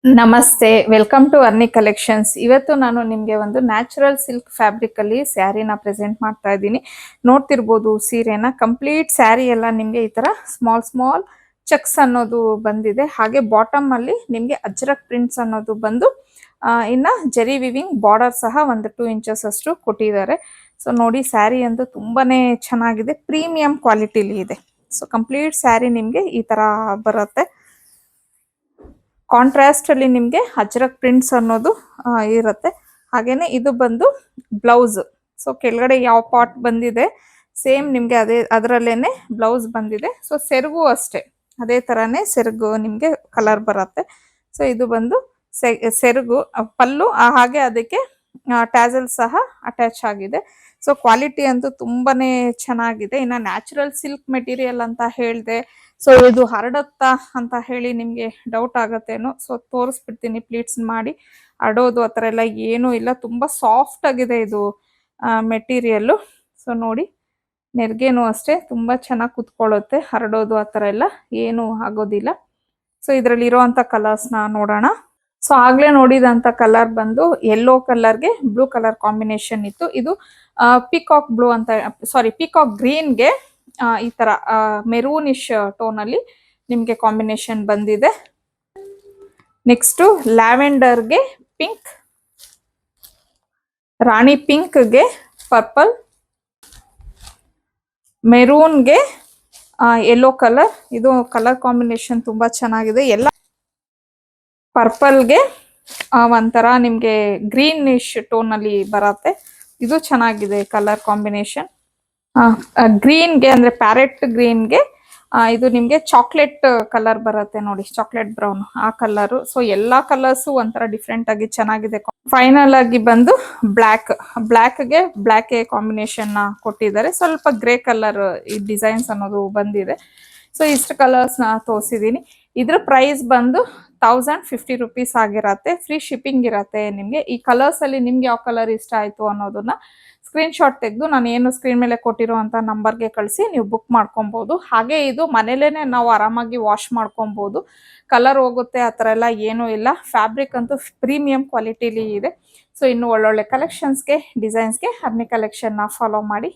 ನಮಸ್ತೆ, welcome to ಅರ್ನಿ collections. ಇವತ್ತು ನಾನು ನಿಮಗೆ ಒಂದು ನ್ಯಾಚುರಲ್ ಸಿಲ್ಕ್ ಫ್ಯಾಬ್ರಿಕ್ ಅಲ್ಲಿ ಸ್ಯಾರಿನ ಪ್ರೆಸೆಂಟ್ ಮಾಡ್ತಾ ಇದ್ದೀನಿ. ನೋಡ್ತಿರ್ಬೋದು ಸೀರೆನ. ಕಂಪ್ಲೀಟ್ ಸ್ಯಾರಿ ಎಲ್ಲ ನಿಮಗೆ ಈ ತರ ಸ್ಮಾಲ್ ಸ್ಮಾಲ್ ಚೆಕ್ಸ್ ಅನ್ನೋದು ಬಂದಿದೆ. ಹಾಗೆ ಬಾಟಮ್ ಅಲ್ಲಿ ನಿಮಗೆ ಅಜ್ರಕ್ ಪ್ರಿಂಟ್ಸ್ ಅನ್ನೋದು ಬಂದು ಇನ್ನ ಜೆರಿ ವಿವಿಂಗ್ ಬಾರ್ಡರ್ ಸಹ ಒಂದು 2 ಇಂಚಸ್ ಅಷ್ಟು ಕೊಟ್ಟಿದ್ದಾರೆ. ಸೊ ನೋಡಿ, ಸ್ಯಾರಿ ಅಂತೂ ತುಂಬಾನೇ ಚೆನ್ನಾಗಿದೆ, ಪ್ರೀಮಿಯಂ ಕ್ವಾಲಿಟಿಲಿ ಇದೆ. ಸೊ ಕಂಪ್ಲೀಟ್ ಸ್ಯಾರಿ ನಿಮಗೆ ಈ ತರ ಬರುತ್ತೆ. ಕಾಂಟ್ರಾಸ್ಟ್ ಅಲ್ಲಿ ನಿಮಗೆ ಅಜ್ರಕ್ ಪ್ರಿಂಟ್ಸ್ ಅನ್ನೋದು ಇರುತ್ತೆ. ಹಾಗೇನೆ ಇದು ಬಂದು ಬ್ಲೌಸ್. ಸೊ ಕೆಳಗಡೆ ಯಾವ ಪಾರ್ಟ್ ಬಂದಿದೆ ಸೇಮ್ ನಿಮಗೆ ಅದರಲ್ಲೇನೆ ಬ್ಲೌಸ್ ಬಂದಿದೆ. ಸೊ ಸೆರಗು ಅಷ್ಟೇ ಅದೇ ತರಾನೇ ಸೆರಗು ನಿಮಗೆ ಕಲರ್ ಬರುತ್ತೆ. ಸೊ ಇದು ಬಂದು ಸೆರಗು ಪಲ್ಲು, ಹಾಗೆ ಅದಕ್ಕೆ ಟ್ಯಾಸಲ್ ಸಹ ಅಟ್ಯಾಚ್ ಆಗಿದೆ. ಸೊ ಕ್ವಾಲಿಟಿ ಅಂತೂ ತುಂಬಾನೇ ಚೆನ್ನಾಗಿದೆ. ಇನ್ನು ನ್ಯಾಚುರಲ್ ಸಿಲ್ಕ್ ಮೆಟೀರಿಯಲ್ ಅಂತ ಹೇಳಿದೆ. ಸೊ ಇದು ಹರಡುತ್ತಾ ಅಂತ ಹೇಳಿ ನಿಮಗೆ ಡೌಟ್ ಆಗತ್ತೇನೋ. ಸೊ ತೋರಿಸ್ಬಿಡ್ತೀನಿ ಪ್ಲೀಟ್ಸ್ ಮಾಡಿ. ಹರಡೋದು ಆ ಥರ ಎಲ್ಲ ಏನೂ ಇಲ್ಲ, ತುಂಬ ಸಾಫ್ಟ್ ಆಗಿದೆ ಇದು ಮೆಟೀರಿಯಲ್ಲು. ಸೊ ನೋಡಿ, ನೆರಿಗೆನೂ ಅಷ್ಟೇ ತುಂಬ ಚೆನ್ನಾಗಿ ಕುತ್ಕೊಳ್ಳುತ್ತೆ, ಹರಡೋದು ಆ ಥರ ಎಲ್ಲ ಏನೂ ಆಗೋದಿಲ್ಲ. ಸೊ ಇದರಲ್ಲಿ ಇರೋವಂಥ ಕಲರ್ಸ್ನ ನೋಡೋಣ. ಸೊ ಆಗ್ಲೇ ನೋಡಿದಂಥ ಕಲರ್ ಬಂದು ಯೆಲ್ಲೋ ಕಲರ್ಗೆ ಬ್ಲೂ ಕಲರ್ ಕಾಂಬಿನೇಷನ್ ಇತ್ತು. ಇದು ಪಿಕಾಕ್ ಬ್ಲೂ ಅಂತ, ಸಾರಿ ಪಿಕಾಕ್ ಗ್ರೀನ್ಗೆ ಈ ತರ ಮೆರೂನಿಶ್ ಟೋನ್ ಅಲ್ಲಿ ನಿಮ್ಗೆ ಕಾಂಬಿನೇಷನ್ ಬಂದಿದೆ. ನೆಕ್ಸ್ಟ್ ಲ್ಯಾವೆಂಡರ್ಗೆ ಪಿಂಕ್, ರಾಣಿ ಪಿಂಕ್ಗೆ ಪರ್ಪಲ್, ಮೆರೂನ್ಗೆ ಯೆಲ್ಲೋ ಕಲರ್. ಇದು ಕಲರ್ ಕಾಂಬಿನೇಷನ್ ತುಂಬಾ ಚೆನ್ನಾಗಿದೆ. ಎಲ್ಲ ಪರ್ಪಲ್ಗೆ ಒಂಥರ ನಿಮ್ಗೆ ಗ್ರೀನಿಶ್ ಟೋನ್ ಅಲ್ಲಿ ಬರುತ್ತೆ. ಇದು ಚೆನ್ನಾಗಿದೆ ಕಲರ್ ಕಾಂಬಿನೇಷನ್. ಗ್ರೀನ್ಗೆ ಅಂದ್ರೆ ಪ್ಯಾರೆಟ್ ಗ್ರೀನ್ಗೆ ಇದು ನಿಮ್ಗೆ ಚಾಕ್ಲೇಟ್ ಕಲರ್ ಬರುತ್ತೆ ನೋಡಿ, ಚಾಕ್ಲೇಟ್ ಬ್ರೌನ್ ಆ ಕಲರ್. ಸೊ ಎಲ್ಲಾ ಕಲರ್ಸ್ ಒಂಥರ ಡಿಫ್ರೆಂಟ್ ಆಗಿ ಚೆನ್ನಾಗಿದೆ. ಫೈನಲ್ ಆಗಿ ಬಂದು ಬ್ಲ್ಯಾಕ್ಗೆ ಬ್ಲ್ಯಾಕ್ ಕಾಂಬಿನೇಷನ್ ಕೊಟ್ಟಿದ್ದಾರೆ. ಸ್ವಲ್ಪ ಗ್ರೇ ಕಲರ್ ಈ ಡಿಸೈನ್ಸ್ ಅನ್ನೋದು ಬಂದಿದೆ. ಸೊ ಇಷ್ಟು ಕಲರ್ಸ್ ನ ತೋರಿಸಿದೀನಿ. ಇದ್ರ ಪ್ರೈಸ್ ಬಂದು 1050 rupees ಆಗಿರತ್ತೆ. ಫ್ರೀ ಶಿಪ್ಪಿಂಗ್ ಇರತ್ತೆ ನಿಮ್ಗೆ. ಈ ಕಲರ್ಸ್ ಅಲ್ಲಿ ನಿಮ್ಗೆ ಯಾವ ಕಲರ್ ಇಷ್ಟ ಆಯ್ತು ಅನ್ನೋದನ್ನ ಸ್ಕ್ರೀನ್ ಶಾಟ್ ತೆಗೆದು ನಾನು ಏನು ಸ್ಕ್ರೀನ್ ಮೇಲೆ ಕೊಟ್ಟಿರುವಂತ ನಂಬರ್ಗೆ ಕಳಿಸಿ ನೀವು ಬುಕ್ ಮಾಡ್ಕೊಬಹುದು. ಹಾಗೆ ಇದು ಮನೇಲೇನೆ ನಾವು ಆರಾಮಾಗಿ ವಾಶ್ ಮಾಡ್ಕೊಬಹುದು, ಕಲರ್ ಹೋಗುತ್ತೆ ಆ ಥರ ಎಲ್ಲ ಏನೂ ಇಲ್ಲ. ಫ್ಯಾಬ್ರಿಕ್ ಅಂತೂ ಪ್ರೀಮಿಯಂ ಕ್ವಾಲಿಟಿಲಿ ಇದೆ. ಸೊ ಇನ್ನು ಒಳ್ಳೊಳ್ಳೆ ಕಲೆಕ್ಷನ್ಸ್ಗೆ ಡಿಸೈನ್ಸ್ಗೆ ಅರ್ನಿ ಕಲೆಕ್ಷನ್ನ ಫಾಲೋ ಮಾಡಿ.